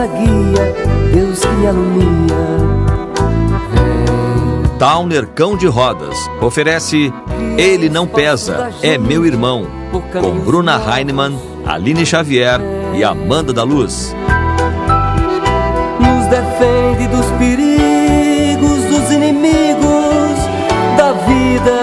eterna guia, Deus que me alumia. Towner Cão de Rodas oferece Ele Não Pesa, É Meu Irmão, com Bruna Heinemann, Aline Xavier e Amanda da Luz. Nos defende dos perigos, dos inimigos da vida.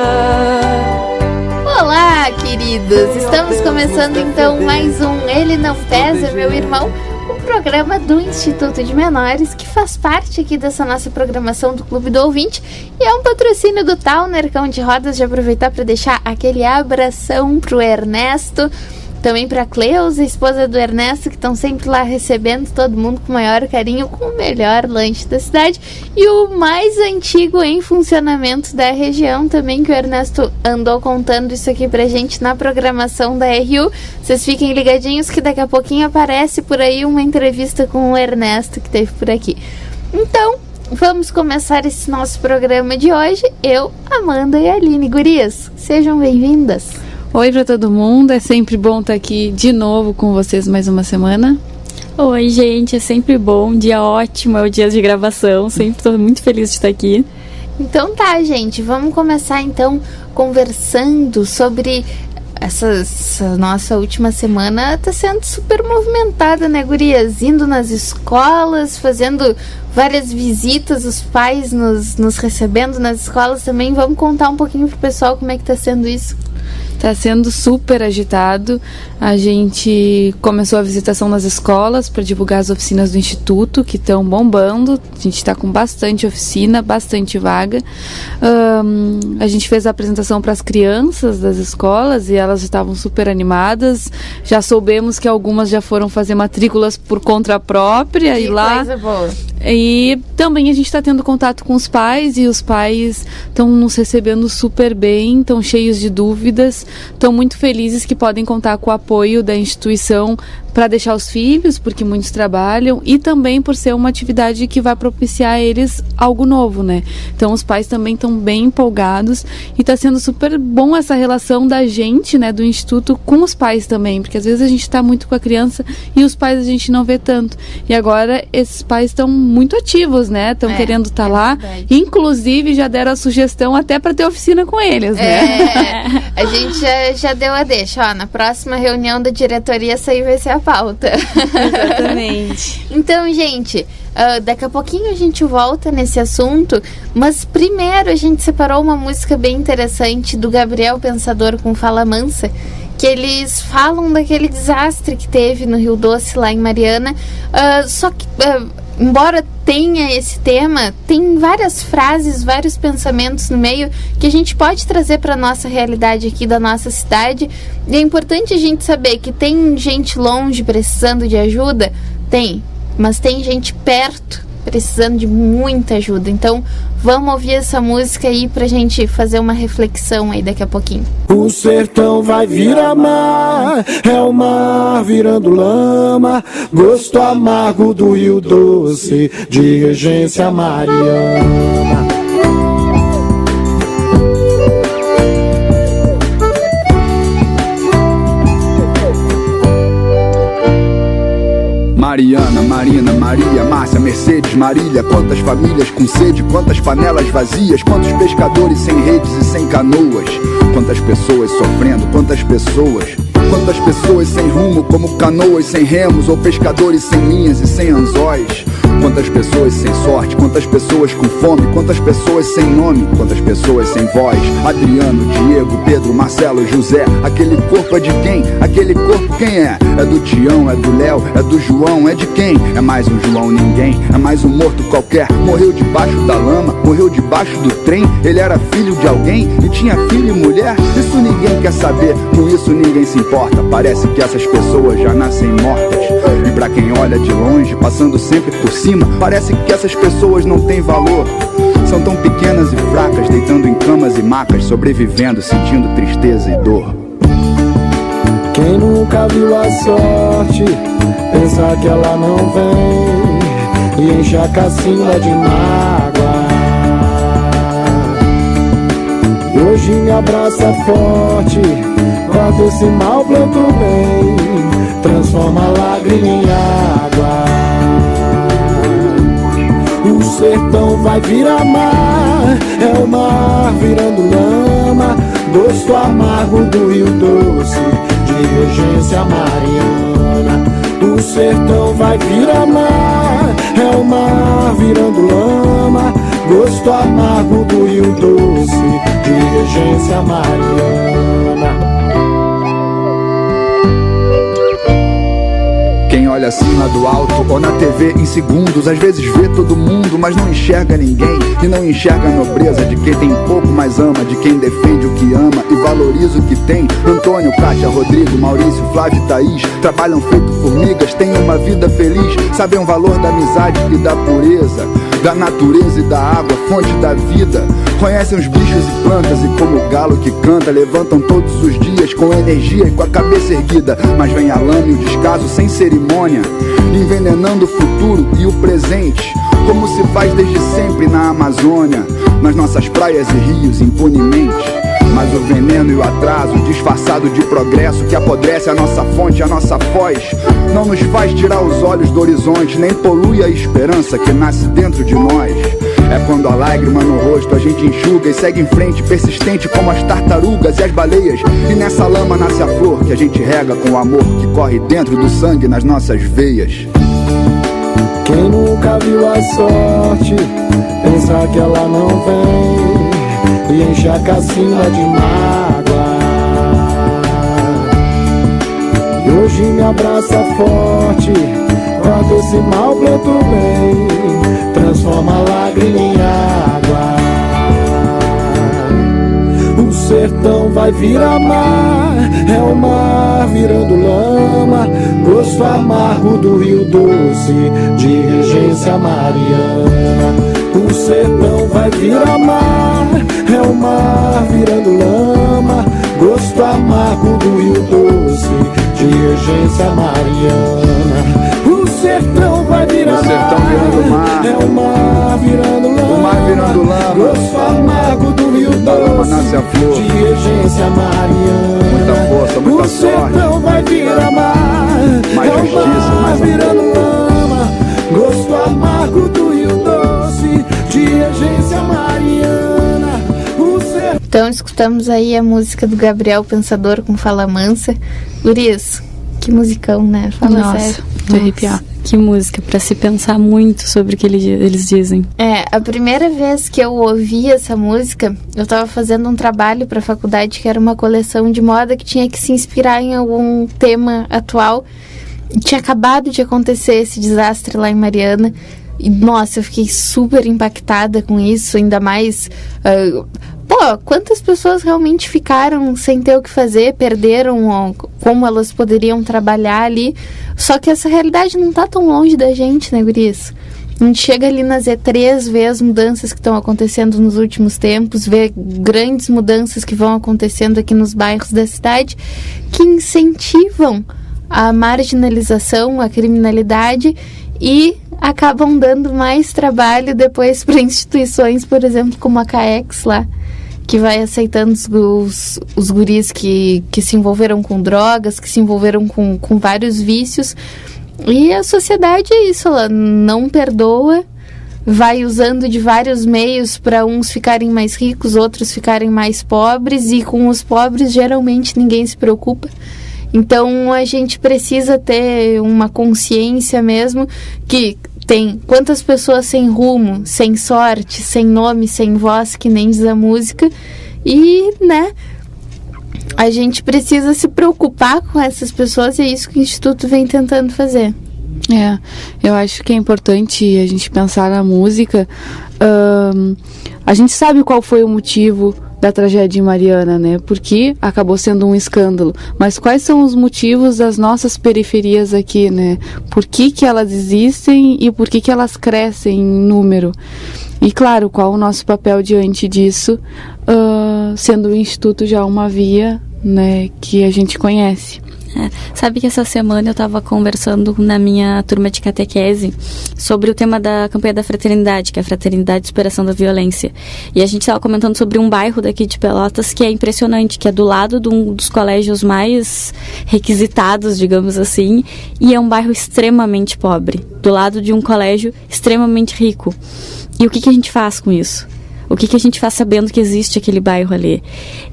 Olá, queridos! Estamos começando então mais um Ele Não Pesa, Meu Irmão, um programa do Instituto de Menores que faz parte aqui dessa nossa programação do Clube do Ouvinte e é um patrocínio do Towner Cão de Rodas. De aproveitar para deixar aquele abração pro Ernesto, também para Cleusa, esposa do Ernesto, que estão sempre lá recebendo todo mundo com o maior carinho, com o melhor lanche da cidade e o mais antigo em funcionamento da região também, que o Ernesto andou contando isso aqui pra gente na programação da RU. Vocês fiquem ligadinhos que daqui a pouquinho aparece por aí uma entrevista com o Ernesto que teve por aqui. Então, vamos começar esse nosso programa de hoje. Eu, Amanda e a Aline. Gurias, sejam bem-vindas. Oi para todo mundo, é sempre bom estar aqui de novo com vocês mais uma semana. Oi, gente, é sempre bom, dia ótimo, é o dia de gravação, sempre estou muito feliz de estar aqui. Então tá, gente, vamos começar então conversando sobre essa nossa última semana. Tá sendo super movimentada, né, gurias? Indo nas escolas, fazendo várias visitas, os pais nos recebendo nas escolas também. Vamos contar um pouquinho pro pessoal como é que tá sendo isso. Está sendo super agitado. A gente começou a visitação nas escolas para divulgar as oficinas do Instituto, que estão bombando. A gente está com bastante oficina, bastante vaga. A gente fez a apresentação para as crianças das escolas e elas estavam super animadas. Já soubemos que algumas já foram fazer matrículas por conta própria. Que e lá coisa boa. E também a gente está tendo contato com os pais e os pais estão nos recebendo super bem, estão cheios de dúvidas, estão muito felizes que podem contar com o apoio da instituição para deixar os filhos, porque muitos trabalham, e também por ser uma atividade que vai propiciar a eles algo novo, né? Então os pais também estão bem empolgados e está sendo super bom essa relação da gente, né, do Instituto com os pais também, porque às vezes a gente está muito com a criança e os pais a gente não vê tanto. E agora esses pais estão muito ativos, né? Estão querendo estar lá. Verdade. Inclusive já deram a sugestão até para ter oficina com eles, né? A gente já deu a deixa, ó, na próxima reunião da diretoria essa aí vai ser a pauta. Exatamente. Então, gente, daqui a pouquinho a gente volta nesse assunto, mas primeiro a gente separou uma música bem interessante do Gabriel Pensador com Fala Mansa, que eles falam daquele desastre que teve no Rio Doce, lá em Mariana. Só que, embora tenha esse tema, tem várias frases, vários pensamentos no meio que a gente pode trazer para a nossa realidade aqui da nossa cidade. E é importante a gente saber que tem gente longe precisando de ajuda? Tem, mas tem gente perto precisando de muita ajuda. Então vamos ouvir essa música aí pra gente fazer uma reflexão aí daqui a pouquinho. O sertão vai virar mar, é o mar virando lama, gosto amargo do Rio Doce, de Regência Mariana. Mariana, Marina, Maria, Márcia, Mercedes, Marília. Quantas famílias com sede, quantas panelas vazias, quantos pescadores sem redes e sem canoas. Quantas pessoas sofrendo, quantas pessoas sem rumo, como canoas sem remos, ou pescadores sem linhas e sem anzóis. Quantas pessoas sem sorte, quantas pessoas com fome, quantas pessoas sem nome, quantas pessoas sem voz. Adriano, Diego, Pedro, Marcelo, José. Aquele corpo é de quem? Aquele corpo quem é? É do Tião, é do Léo, é do João, é de quem? É mais um João ninguém, é mais um morto qualquer. Morreu debaixo da lama, morreu debaixo do trem. Ele era filho de alguém e tinha filho e mulher. Isso ninguém quer saber, com isso ninguém se importa. Parece que essas pessoas já nascem mortas. E pra quem olha de longe, passando sempre por cima, parece que essas pessoas não têm valor. São tão pequenas e fracas, deitando em camas e macas, sobrevivendo, sentindo tristeza e dor. Quem nunca viu a sorte, pensa que ela não vem e enche a cacimba de mágoa. E hoje me abraça forte, guarda esse mal, planto bem, transforma a lágrima em água. sertão vai virar mar, é o mar virando lama, gosto amargo do Rio Doce, de regência mariana. O sertão vai virar mar, é o mar virando lama, gosto amargo do Rio Doce, de regência mariana. Quem olha assim lá do alto ou na TV em segundos, às vezes vê todo mundo, mas não enxerga ninguém. E não enxerga a nobreza de quem tem pouco, mas ama, de quem defende o que ama e valoriza o que tem. Antônio, Kátia, Rodrigo, Maurício, Flávio e Thaís trabalham feito formigas, têm uma vida feliz, sabem o valor da amizade e da pureza, da natureza e da água, fonte da vida. Conhecem os bichos e plantas e como o galo que canta, levantam todos os dias com energia e com a cabeça erguida. Mas vem a lama e o descaso sem cerimônia, envenenando o futuro e o presente, como se faz desde sempre na Amazônia, nas nossas praias e rios impunemente. Mas o veneno e o atraso, disfarçado de progresso, que apodrece a nossa fonte, a nossa voz, não nos faz tirar os olhos do horizonte, nem polui a esperança que nasce dentro de nós. É quando a lágrima no rosto a gente enxuga e segue em frente, persistente como as tartarugas e as baleias. E nessa lama nasce a flor que a gente rega com o amor que corre dentro do sangue nas nossas veias. Quem nunca viu a sorte, pensa que ela não vem e enche a cacina de mágoa. E hoje me abraça forte, quando esse mal planto bem, transforma a lágrima em água. O sertão vai virar mar, é o mar virando lama, gosto amargo do Rio Doce, de regência mariana. O sertão vai virar mar, é o mar virando lama, gosto amargo do Rio Doce, de regência mariana. O sertão vai virar mar, é o mar virando lama, gosto amargo do Rio Doce, de regência mariana. Muita força, muita o sorte. O sertão vai virar mar, Mais é o justiça, mar mais virando lama, gosto amargo do Rio Doce, de regência mariana. O sertão. Então escutamos aí a música do Gabriel Pensador com Fala Mansa. Gurias, que musicão, né? Fala Nossa, sério. de arrepiar. Que música, pra se pensar muito sobre o que eles dizem. A primeira vez que eu ouvi essa música, eu tava fazendo um trabalho pra faculdade que era uma coleção de moda que tinha que se inspirar em algum tema atual. Tinha acabado de acontecer esse desastre lá em Mariana. E, nossa, eu fiquei super impactada com isso, ainda mais... quantas pessoas realmente ficaram sem ter o que fazer, perderam como elas poderiam trabalhar ali. Só que essa realidade não tá tão longe da gente, né, gurias? A gente chega ali na Z3, vê as mudanças que estão acontecendo nos últimos tempos, vê grandes mudanças que vão acontecendo aqui nos bairros da cidade, que incentivam a marginalização, a criminalidade e acabam dando mais trabalho depois para instituições, por exemplo, como a CAEX lá, que vai aceitando os guris que se envolveram com drogas, que se envolveram com vários vícios. E a sociedade é isso, ela não perdoa, vai usando de vários meios para uns ficarem mais ricos, outros ficarem mais pobres, e com os pobres geralmente ninguém se preocupa. Então a gente precisa ter uma consciência mesmo que tem quantas pessoas sem rumo, sem sorte, sem nome, sem voz, que nem diz a música, e, né, a gente precisa se preocupar com essas pessoas, e é isso que o Instituto vem tentando fazer. Eu acho que é importante a gente pensar na música. A gente sabe qual foi o motivo da tragédia em Mariana, né? Porque acabou sendo um escândalo. Mas quais são os motivos das nossas periferias aqui, né? Por que elas existem e por que elas crescem em número? E, claro, qual o nosso papel diante disso, sendo o Instituto já uma via, né, que a gente conhece. Sabe que essa semana eu estava conversando na minha turma de catequese sobre o tema da campanha da fraternidade, que é a fraternidade de superação da violência. E a gente estava comentando sobre um bairro daqui de Pelotas que é impressionante, que é do lado de um dos colégios mais requisitados, digamos assim, e é um bairro extremamente pobre, do lado de um colégio extremamente rico. E o que a gente faz com isso? O que a gente faz sabendo que existe aquele bairro ali?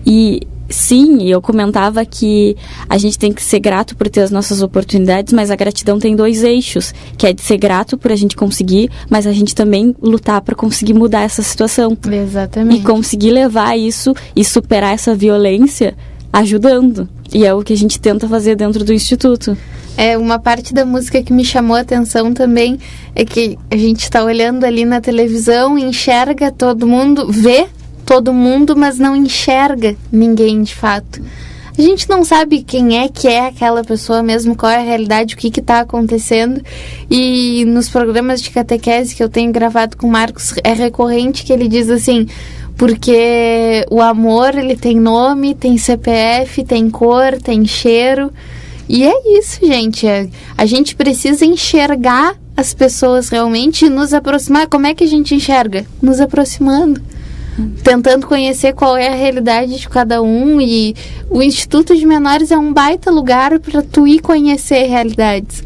E sim, eu comentava que a gente tem que ser grato por ter as nossas oportunidades, mas a gratidão tem 2 eixos, que é de ser grato por a gente conseguir, mas a gente também lutar para conseguir mudar essa situação. Exatamente. E conseguir levar isso e superar essa violência ajudando. E é o que a gente tenta fazer dentro do Instituto. Uma parte da música que me chamou a atenção também é que a gente tá olhando ali na televisão, enxerga todo mundo, vê todo mundo, mas não enxerga ninguém de fato. A gente não sabe quem é que é aquela pessoa mesmo, qual é a realidade, o que tá acontecendo. E nos programas de catequese que eu tenho gravado com o Marcos, é recorrente que ele diz assim: porque o amor, ele tem nome, tem CPF, tem cor, tem cheiro. E é isso, gente. A gente precisa enxergar as pessoas realmente e nos aproximar. Como é que a gente enxerga? Nos aproximando. Tentando conhecer qual é a realidade de cada um. E o Instituto de Menores é um baita lugar para tu ir conhecer realidades.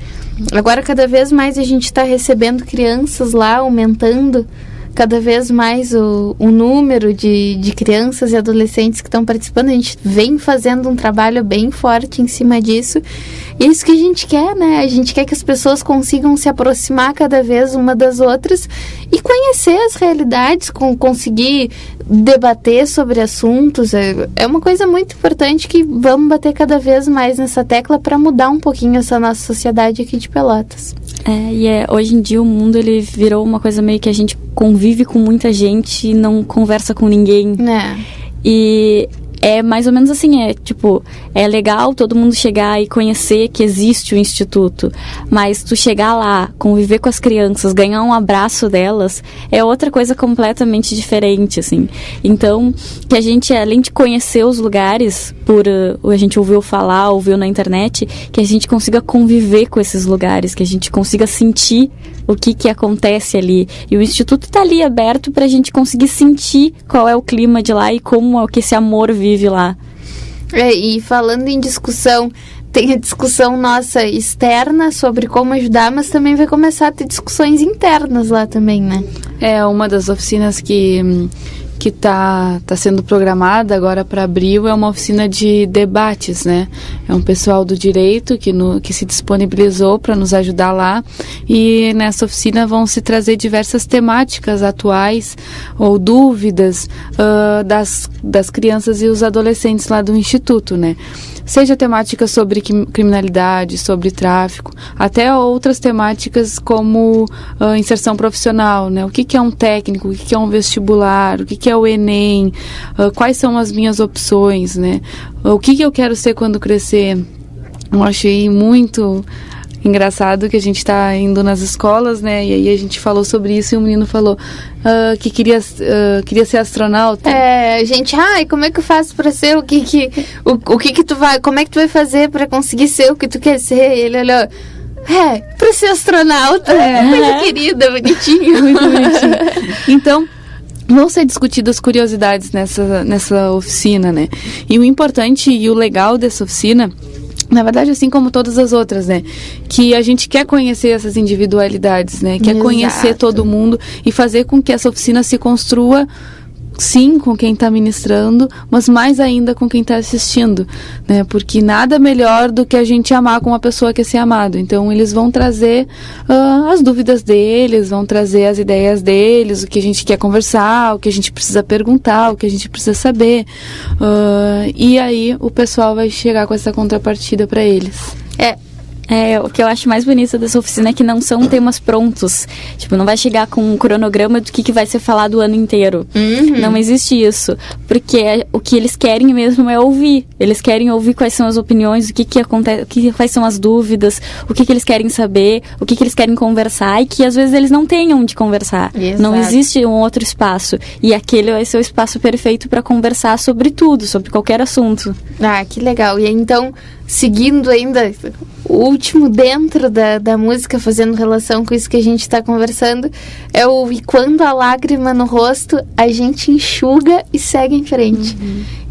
Agora, cada vez mais a gente está recebendo crianças lá, aumentando cada vez mais o número de crianças e adolescentes que estão participando. A gente vem fazendo um trabalho bem forte em cima disso. E é isso que a gente quer, né? A gente quer que as pessoas consigam se aproximar cada vez uma das outras e conhecer as realidades, conseguir debater sobre assuntos. É uma coisa muito importante que vamos bater cada vez mais nessa tecla para mudar um pouquinho essa nossa sociedade aqui de Pelotas. Hoje em dia o mundo ele virou uma coisa meio que a gente convive com muita gente e não conversa com ninguém. E é mais ou menos assim, é legal todo mundo chegar e conhecer que existe o Instituto, mas tu chegar lá, conviver com as crianças, ganhar um abraço delas, é outra coisa completamente diferente, assim. Então, que a gente, além de conhecer os lugares, a gente ouviu falar, ouviu na internet, que a gente consiga conviver com esses lugares, que a gente consiga sentir o que acontece ali. E o Instituto está ali aberto para a gente conseguir sentir qual é o clima de lá e como é que esse amor vive lá. E falando em discussão, tem a discussão nossa externa sobre como ajudar, mas também vai começar a ter discussões internas lá também, né? Uma das oficinas que tá sendo programada agora para abril é uma oficina de debates, né? É um pessoal do direito que se disponibilizou para nos ajudar lá, e nessa oficina vão se trazer diversas temáticas atuais ou dúvidas das crianças e os adolescentes lá do Instituto, né? Seja temática sobre criminalidade, sobre tráfico, até outras temáticas como inserção profissional, né? O que é um técnico, o que é um vestibular, o que é o Enem, quais são as minhas opções, né? O que eu quero ser quando crescer. Eu achei muito engraçado que a gente está indo nas escolas, né? E aí a gente falou sobre isso e o menino falou que queria ser astronauta. A gente, como é que eu faço para ser o que tu vai, como é que tu vai fazer para conseguir ser o que tu quer ser? E ele olhou, para ser astronauta. Coisa querida, bonitinho. Muito bonitinho. Então, vão ser discutidas curiosidades nessa oficina, né? E o importante e o legal dessa oficina, na verdade, assim como todas as outras, né? Que a gente quer conhecer essas individualidades, né? Quer conhecer todo mundo e fazer com que essa oficina se construa, sim, com quem está ministrando, mas mais ainda com quem está assistindo, né? Porque nada melhor do que a gente amar com uma pessoa que é ser amado. Então, eles vão trazer as dúvidas deles, vão trazer as ideias deles, o que a gente quer conversar, o que a gente precisa perguntar, o que a gente precisa saber. E aí, o pessoal vai chegar com essa contrapartida para eles. O que eu acho mais bonito dessa oficina é que não são temas prontos. Tipo, não vai chegar com um cronograma do que vai ser falado o ano inteiro. Não existe isso. Porque o que eles querem mesmo é ouvir. Eles querem ouvir quais são as opiniões, o que acontece, quais são as dúvidas, o que eles querem saber, o que eles querem conversar, e que às vezes eles não tenham de conversar. Exato. Não existe um outro espaço. E aquele vai ser o espaço perfeito para conversar sobre tudo, sobre qualquer assunto. Que legal. E então, seguindo ainda o último dentro da música, fazendo relação com isso que a gente está conversando, é o "e quando a lágrima no rosto, a gente enxuga e segue em frente".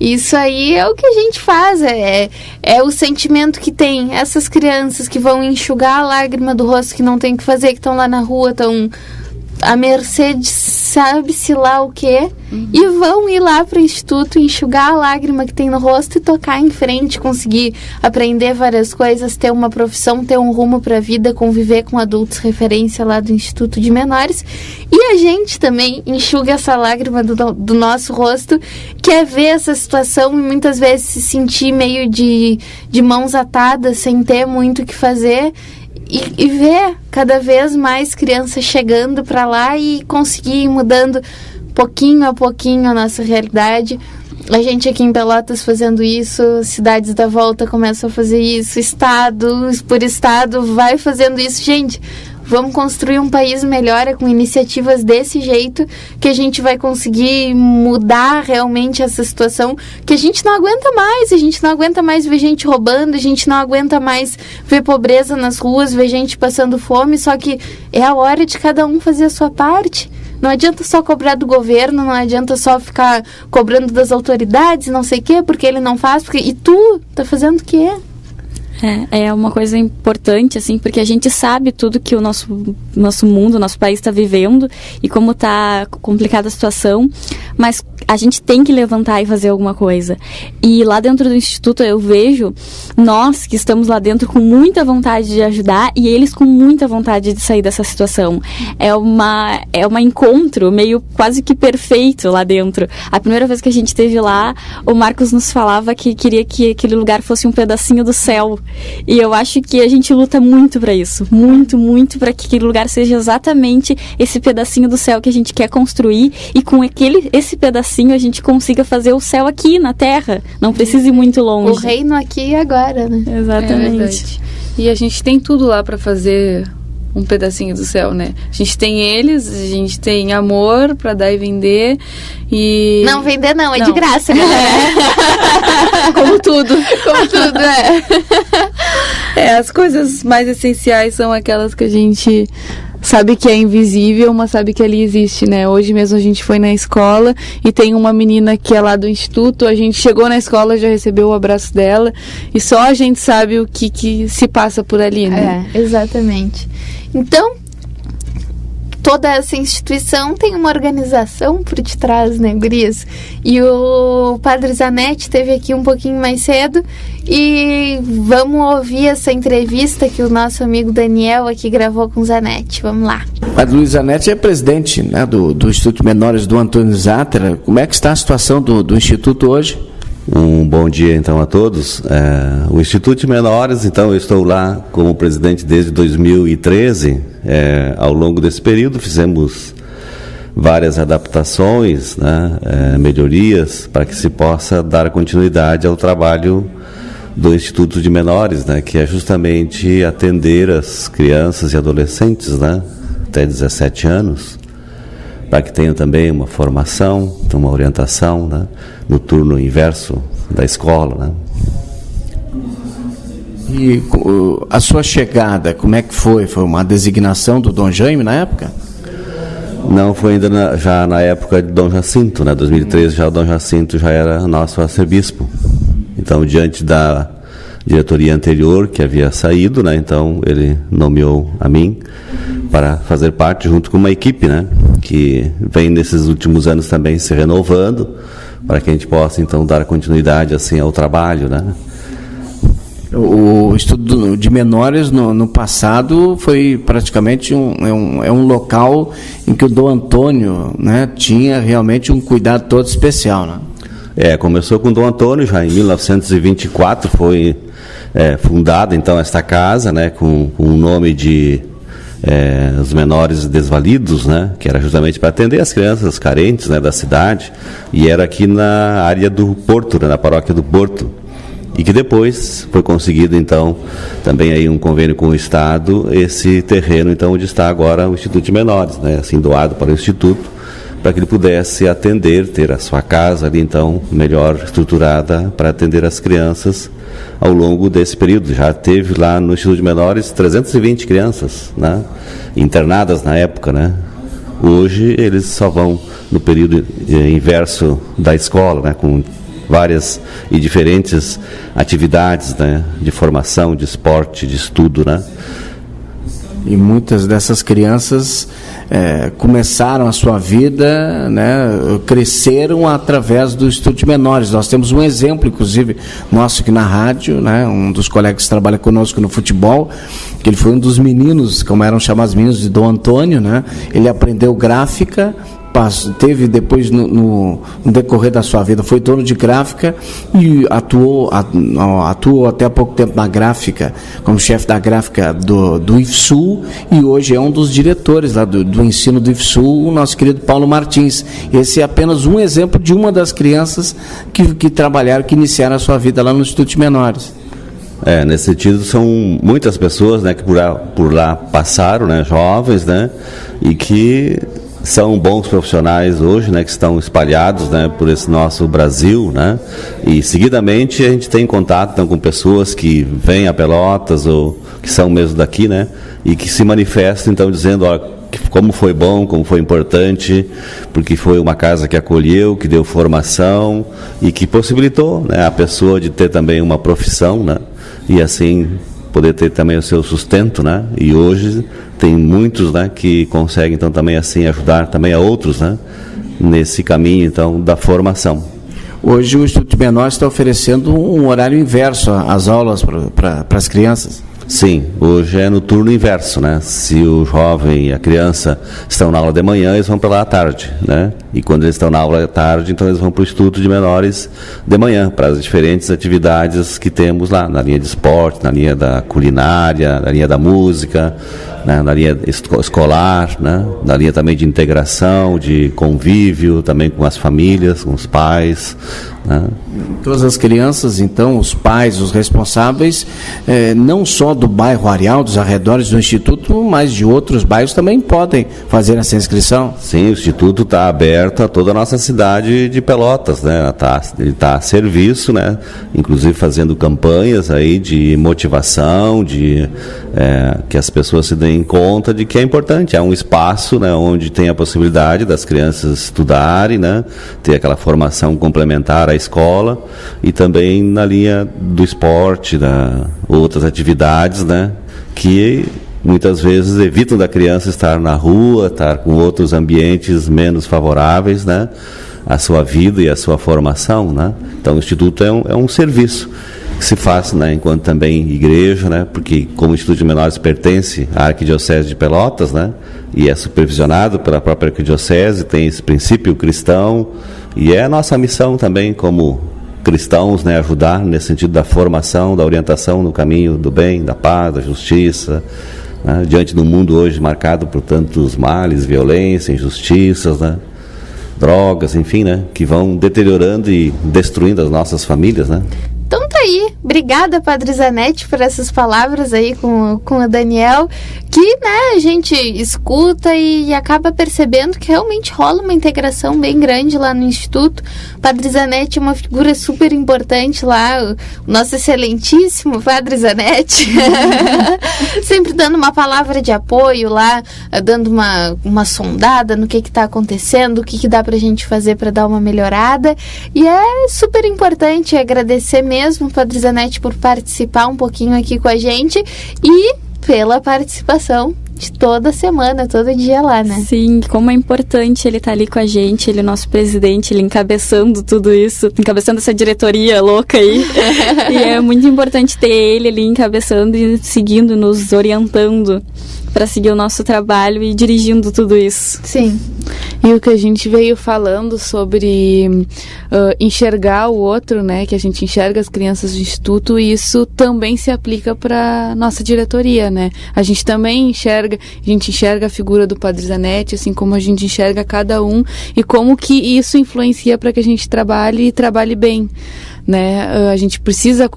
Isso aí é o que a gente faz, é o sentimento que tem essas crianças que vão enxugar a lágrima do rosto, que não tem o que fazer, que estão lá na rua, estão à mercê de sabe-se lá o quê, e vão ir lá para o instituto, enxugar a lágrima que tem no rosto e tocar em frente, conseguir aprender várias coisas, ter uma profissão, ter um rumo para a vida, conviver com adultos referência lá do Instituto de Menores. E a gente também enxuga essa lágrima do nosso rosto, que é ver essa situação e muitas vezes se sentir meio de mãos atadas, sem ter muito o que fazer, e ver cada vez mais crianças chegando para lá e conseguir ir mudando pouquinho a pouquinho a nossa realidade. A gente aqui em Pelotas fazendo isso, cidades da volta começam a fazer isso, estado por estado vai fazendo isso. Gente, vamos construir um país melhor com iniciativas desse jeito, que a gente vai conseguir mudar realmente essa situação, que a gente não aguenta mais. A gente não aguenta mais ver gente roubando, a gente não aguenta mais ver pobreza nas ruas, ver gente passando fome, só que é a hora de cada um fazer a sua parte. Não adianta só cobrar do governo, não adianta só ficar cobrando das autoridades, não sei o quê, porque ele não faz, e tu tá fazendo o quê? É uma coisa importante, assim, porque a gente sabe tudo que o nosso mundo, o nosso país está vivendo e como está complicada a situação, mas a gente tem que levantar e fazer alguma coisa. E lá dentro do Instituto eu vejo nós que estamos lá dentro com muita vontade de ajudar e eles com muita vontade de sair dessa situação. É um encontro meio quase que perfeito lá dentro. A primeira vez que a gente esteve lá, o Marcos nos falava que queria que aquele lugar fosse um pedacinho do céu. E eu acho que a gente luta muito para isso. Muito, muito para que aquele lugar seja exatamente esse pedacinho do céu que a gente quer construir e com esse pedacinho a gente consiga fazer o céu aqui na Terra. Não precisa ir muito longe. O reino aqui e agora, né? Exatamente. E a gente tem tudo lá para fazer um pedacinho do céu, né? A gente tem eles, a gente tem amor para dar e vender e... Não, vender não, é de graça, né? Como tudo, as coisas mais essenciais são aquelas que a gente sabe que é invisível, mas sabe que ali existe, né? Hoje mesmo a gente foi na escola e tem uma menina que é lá do instituto, a gente chegou na escola, já recebeu o abraço dela e só a gente sabe o que se passa por ali, né? Exatamente. Então, toda essa instituição tem uma organização por detrás, né, gurias? E o Padre Zanetti esteve aqui um pouquinho mais cedo e vamos ouvir essa entrevista que o nosso amigo Daniel aqui gravou com o Zanetti. Vamos lá. O Padre Luiz Zanetti é presidente, né, do Instituto de Menores do Antônio Zátera. Como é que está a situação do Instituto hoje? Um bom dia, então, a todos. O Instituto de Menores, então, eu estou lá como presidente desde 2013. Ao longo desse período, fizemos várias adaptações, né, melhorias, para que se possa dar continuidade ao trabalho do Instituto de Menores, né, que é justamente atender as crianças e adolescentes, né, até 17 anos, para que tenham também uma formação, uma orientação, né, no turno inverso da escola, né. E a sua chegada, como é que foi? Foi uma designação do Dom Jaime na época? Não, foi ainda já na época de Dom Jacinto, né, 2013, já o Dom Jacinto já era nosso arcebispo. Então, diante da diretoria anterior que havia saído, né, então ele nomeou a mim para fazer parte junto com uma equipe, né, que vem nesses últimos anos também se renovando, para que a gente possa então dar continuidade assim ao trabalho, né. O estudo de menores no passado foi praticamente um local em que o Dom Antônio, né, tinha realmente um cuidado todo especial, né? Começou com o Dom Antônio, já em 1924 foi fundada então esta casa, né, com o nome de os menores desvalidos, né, que era justamente para atender as crianças carentes, né, da cidade, e era aqui na área do Porto, né, na paróquia do Porto, e que depois foi conseguido então também aí um convênio com o Estado, esse terreno então onde está agora o Instituto de Menores, né, assim doado para o Instituto, para que ele pudesse atender, ter a sua casa ali então melhor estruturada para atender as crianças ao longo desse período. Já teve lá no Instituto de Menores 320 crianças, né, internadas na época, né. Hoje eles só vão no período inverso da escola, né, com várias e diferentes atividades, né, de formação, de esporte, de estudo, né. E muitas dessas crianças começaram a sua vida, né, cresceram através do Instituto de Menores. Nós temos um exemplo, inclusive, nosso aqui na rádio, né, um dos colegas que trabalha conosco no futebol, que ele foi um dos meninos, como eram chamados meninos de Dom Antônio, né, ele aprendeu gráfica, teve depois no decorrer da sua vida, foi dono de gráfica e atuou até há pouco tempo na gráfica, como chefe da gráfica do IFSU, e hoje é um dos diretores lá do ensino do IFSU, o nosso querido Paulo Martins. Esse é apenas um exemplo de uma das crianças que trabalharam, que iniciaram a sua vida lá no Instituto de Menores. Nesse sentido, são muitas pessoas, né, que por lá passaram, né, jovens, né, e que são bons profissionais hoje, né, que estão espalhados, né, por esse nosso Brasil, né, e seguidamente a gente tem contato, então, com pessoas que vêm a Pelotas ou que são mesmo daqui, né, e que se manifestam, então, dizendo, ó, como foi bom, como foi importante, porque foi uma casa que acolheu, que deu formação e que possibilitou, né, a pessoa de ter também uma profissão, né, e assim poder ter também o seu sustento, né? E hoje tem muitos, né, que conseguem então também assim ajudar também a outros, né, nesse caminho então da formação. Hoje o Instituto de Menores está oferecendo um horário inverso às aulas para as crianças. Sim, hoje é no turno inverso, né? Se o jovem e a criança estão na aula de manhã, eles vão para lá à tarde, né? E quando eles estão na aula à tarde, então eles vão para o Instituto de Menores de manhã, para as diferentes atividades que temos lá, na linha de esporte, na linha da culinária, na linha da música, né? Na linha escolar, né? Na linha também de integração, de convívio, também com as famílias, com os pais, né? Todas as crianças, então, os pais, os responsáveis, não só do bairro Areal, dos arredores do Instituto, mas de outros bairros também podem fazer essa inscrição? Sim, o Instituto está aberto a toda a nossa cidade de Pelotas, né? Ele está a serviço, né? Inclusive fazendo campanhas aí de motivação, que as pessoas se deem conta de que é importante, é um espaço, né, onde tem a possibilidade das crianças estudarem, né? Ter aquela formação complementar à escola, e também na linha do esporte, outras atividades, né, que muitas vezes evitam da criança estar na rua, estar com outros ambientes menos favoráveis, né, à sua vida e à sua formação, né. Então o Instituto é um serviço que se faz, né, enquanto também igreja, né, porque como o Instituto de Menores pertence à Arquidiocese de Pelotas, né, e é supervisionado pela própria Arquidiocese, tem esse princípio cristão, e é a nossa missão também como cristãos, né, ajudar nesse sentido da formação, da orientação no caminho do bem, da paz, da justiça, né, diante do mundo hoje marcado por tantos males, violência, injustiças, né, drogas, enfim, né, que vão deteriorando e destruindo as nossas famílias, né. Então tá aí, obrigada, Padre Zanetti, por essas palavras aí com o Daniel, que, né, a gente escuta e acaba percebendo que realmente rola uma integração bem grande lá no Instituto. O Padre Zanetti é uma figura super importante lá, o nosso excelentíssimo Padre Zanetti, sempre dando uma palavra de apoio lá, dando uma sondada no que está acontecendo, o que dá pra gente fazer para dar uma melhorada, e é super importante agradecer mesmo, Padre Zanetti, por participar um pouquinho aqui com a gente e pela participação de toda semana, todo dia lá, né? Sim, como é importante ele estar ali com a gente, ele é nosso presidente, ele encabeçando tudo isso, encabeçando essa diretoria louca aí. E é muito importante ter ele ali encabeçando e seguindo, nos orientando para seguir o nosso trabalho e dirigindo tudo isso. Sim. E o que a gente veio falando sobre enxergar o outro, né, que a gente enxerga as crianças do Instituto, e isso também se aplica para nossa diretoria, né? A gente também enxerga a figura do Padre Zanetti, assim como a gente enxerga cada um, e como que isso influencia para que a gente trabalhe bem, né? A gente precisa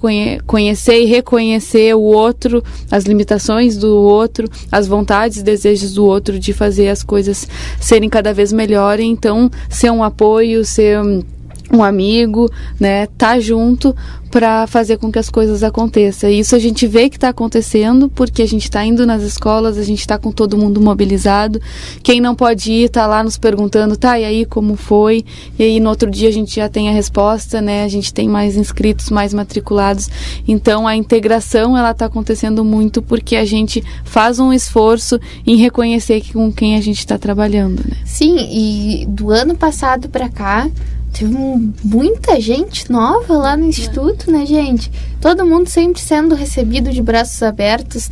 conhecer e reconhecer o outro, as limitações do outro, as vontades e desejos do outro de fazer as coisas serem cada vez melhores, então ser um apoio, ser um amigo, né, tá junto para fazer com que as coisas aconteçam. E isso a gente vê que está acontecendo porque a gente está indo nas escolas, a gente está com todo mundo mobilizado. Quem não pode ir está lá nos perguntando, tá, e aí como foi? E aí no outro dia a gente já tem a resposta, né? A gente tem mais inscritos, mais matriculados. Então a integração ela está acontecendo muito porque a gente faz um esforço em reconhecer com quem a gente está trabalhando, né? Sim, e do ano passado para cá teve muita gente nova lá no Instituto, né, gente? Todo mundo sempre sendo recebido de braços abertos,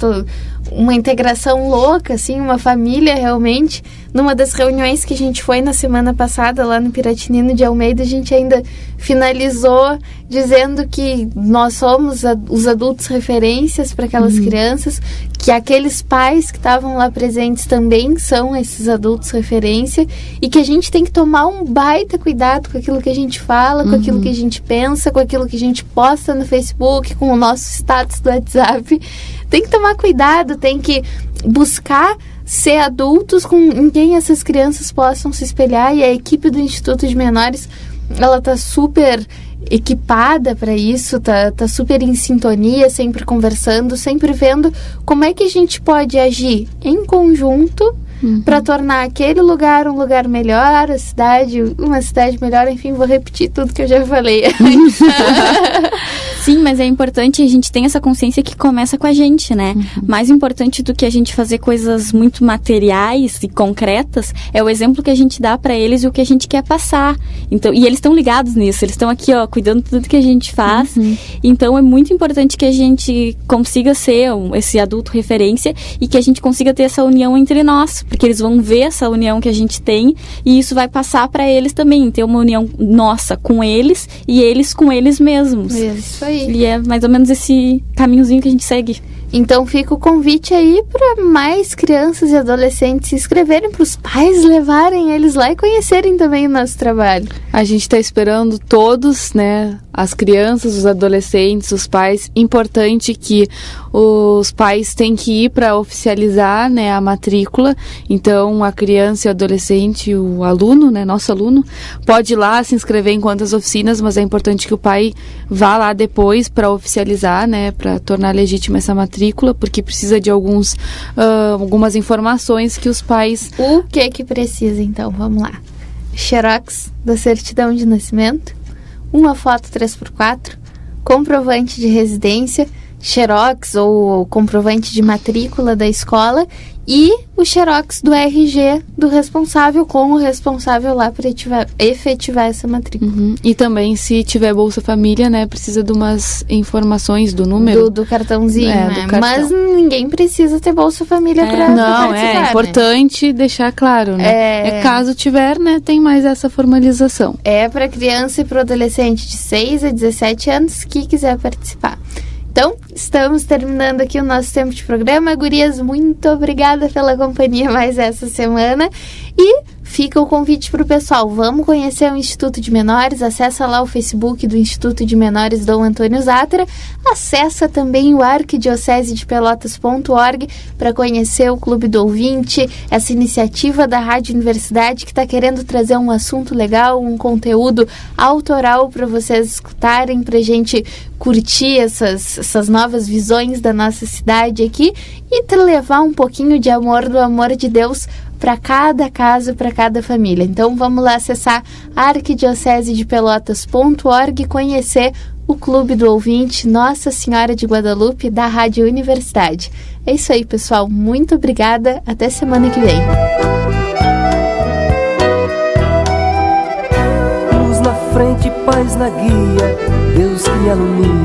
uma integração louca, assim, uma família realmente. Numa das reuniões que a gente foi na semana passada lá no Piratinino de Almeida, a gente ainda finalizou dizendo que nós somos os adultos referências para aquelas crianças, que aqueles pais que estavam lá presentes também são esses adultos referência e que a gente tem que tomar um baita cuidado com aquilo que a gente fala, com aquilo que a gente pensa, com aquilo que a gente posta no Facebook, com o nosso status do WhatsApp. Tem que tomar cuidado, tem que buscar ser adultos em quem essas crianças possam se espelhar, e a equipe do Instituto de Menores, ela tá super equipada para isso, tá super em sintonia, sempre conversando, sempre vendo como é que a gente pode agir em conjunto para tornar aquele lugar um lugar melhor, a cidade uma cidade melhor. Enfim, vou repetir tudo que eu já falei. Sim, mas é importante a gente ter essa consciência que começa com a gente, né? Mais importante do que a gente fazer coisas muito materiais e concretas é o exemplo que a gente dá para eles e o que a gente quer passar. Então, e eles estão ligados nisso, eles estão aqui, ó, cuidando de tudo que a gente faz. Então é muito importante que a gente consiga ser esse adulto referência e que a gente consiga ter essa união entre nós, porque eles vão ver essa união que a gente tem e isso vai passar para eles também, ter uma união nossa com eles e eles com eles mesmos. Isso aí. E é mais ou menos esse caminhozinho que a gente segue. Então fica o convite aí para mais crianças e adolescentes se inscreverem, para os pais levarem eles lá e conhecerem também o nosso trabalho. A gente está esperando todos, né? As crianças, os adolescentes, os pais. Importante que os pais têm que ir para oficializar, né, a matrícula. Então a criança e o adolescente, o aluno, né, nosso aluno, pode ir lá se inscrever em quantas oficinas, mas é importante que o pai vá lá depois para oficializar, né, para tornar legítima essa matrícula, porque precisa de algumas informações que os pais... O que precisa, então? Vamos lá. Xerox da certidão de nascimento, uma foto 3x4, comprovante de residência, xerox ou comprovante de matrícula da escola e o xerox do RG do responsável, com o responsável lá para efetivar essa matrícula. E também, se tiver Bolsa Família, né, precisa de umas informações do número. Do cartãozinho, né? Do cartão. Mas ninguém precisa ter Bolsa Família para Não, é importante deixar claro, né? Caso tiver, né, tem mais essa formalização. É para criança e para adolescente de 6 a 17 anos que quiser participar. Então, estamos terminando aqui o nosso tempo de programa. Gurias, muito obrigada pela companhia mais essa semana. E fica o convite para o pessoal. Vamos conhecer o Instituto de Menores. Acessa lá o Facebook do Instituto de Menores Dom Antônio Zátera. Acessa também o arquidiocesedepelotas.org para conhecer o Clube do Ouvinte, essa iniciativa da Rádio Universidade que está querendo trazer um assunto legal, um conteúdo autoral para vocês escutarem, para a gente curtir essas novas visões da nossa cidade aqui e te levar um pouquinho de amor, do amor de Deus para cada casa, para cada família. Então vamos lá acessar arquidiocesedepelotas.org e conhecer o Clube do Ouvinte Nossa Senhora de Guadalupe da Rádio Universidade. É isso aí, pessoal. Muito obrigada. Até semana que vem. Luz na frente, paz na guia, Deus que me alumia.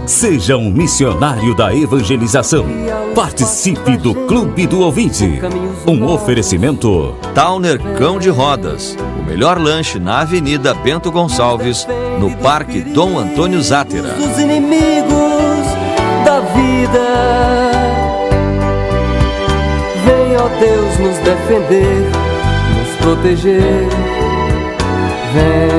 Seja um missionário da evangelização. Participe do Clube do Ouvinte. Um oferecimento Towner Cão de Rodas, o melhor lanche na Avenida Bento Gonçalves, no Parque Dom Antônio Zátera. Dos inimigos da vida, vem, ó Deus, nos defender, nos proteger. Vem.